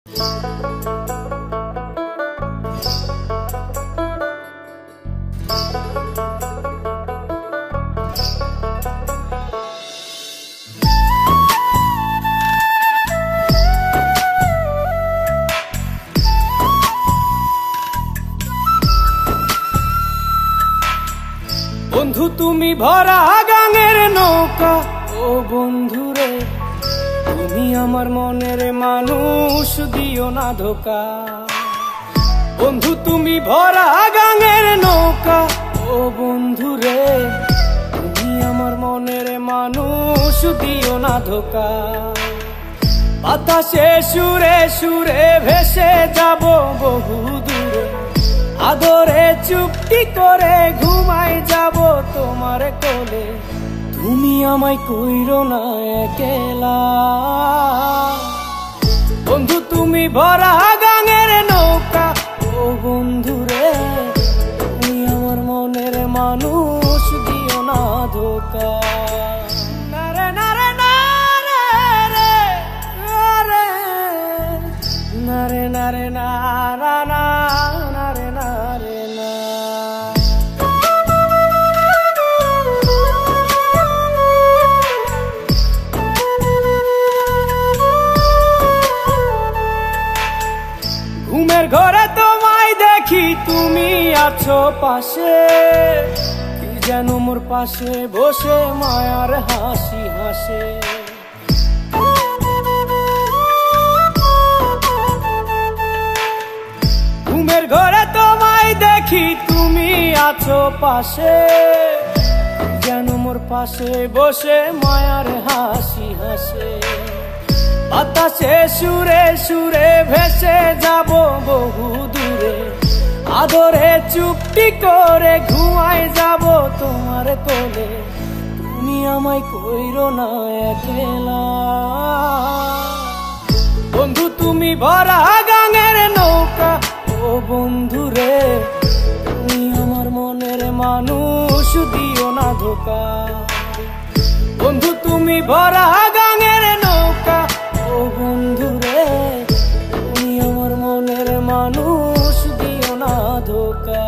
বন্ধু তুমি ভরা গাঙের নৌকা, ও বন্ধুরে তুমি আমার মনের মানুষ, দিও না ধোকা। বন্ধু তুমি ভরা গাঙের নৌকা, ও বন্ধুরে তুমি আমার মনের মানুষ, দিও না ধোকা। বাতাসে সুরে সুরে ভেসে যাব বহু দূরে, আদরে চুপটি করে ঘুমাই যাব তোমার কোলে। তুমি আমায় কইরো না একলা, বন্ধু তুমি ভরা গাঙের নৌকা, ও বন্ধুরে তুমি আমার মনের মানুষ, দিও না ধোকা। নারে নারে নারে রে রে, নারে নারে নারা না, নারে নারে না। ঘুমের ঘরে তোমায় দেখি তুমি আছো পাশে, কি যেন মোর পাশে বসে মায়ার হাসি হাসে। ঘুমের ঘরে তোমায় দেখি তুমি আছো পাশে, কি যেন মোর পাশে বসে মায়ার হাসি হাসে। বাতাসে সুরে সুরে ভেসে যাব বহু দূরে, আদরে চুপটি করে ঘুমাই যাব তোমার কোলে। তুমি আমায় কইরো না একলা, বন্ধু তুমি ভরা গাঙের নৌকা, ও বন্ধুরে তুমি আমার মনের মানুষ, দিও না ধোকা। বন্ধু তুমি ভরা গাঙের নৌকা, ও বন্ধুরে তুমি আমার মনের মানুষ, দিও না ধোকা।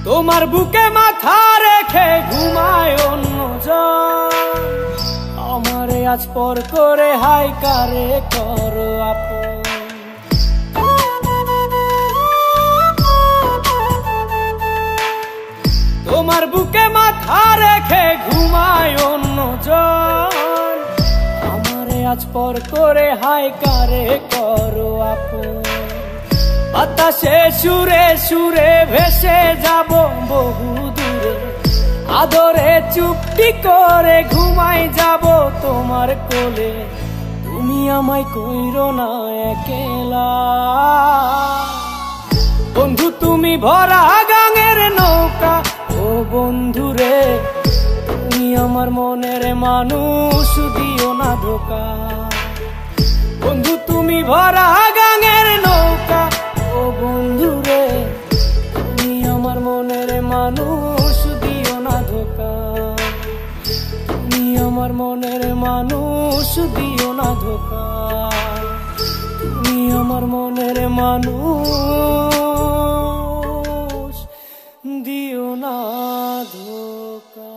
তোমার বুকে মাথা রেখে ঘুমায় অন্যজন, আমারে আজ পর করে হাই কারে করো আপন। তোমার বুকে মাথা রেখে ঘুমায় অন্যজন, আমারে আজ পর করে হাই কারে করো আপন। বাতাসে সুরে সুরে ভেসে যাব বহু দূরে, আদরে চুপটি করে ঘুমাই যাব তোমার কোলে। তুমি আমায় কইরো না একলা, বন্ধু তুমি ভরা গাঙের নৌকা, ও বন্ধুরে তুমি আমার মনের মানুষ, দিও না ধোকা। বন্ধু তুমি ভরা গাঙের নৌকা, ও বন্ধুরে তুমি আমার মনের মানুষ, দিও না ধোকা। তুমি আমার মনের মানুষ, দিও না ধোকা। তুমি আমার মনের মানুষ, দিও না ধোকা।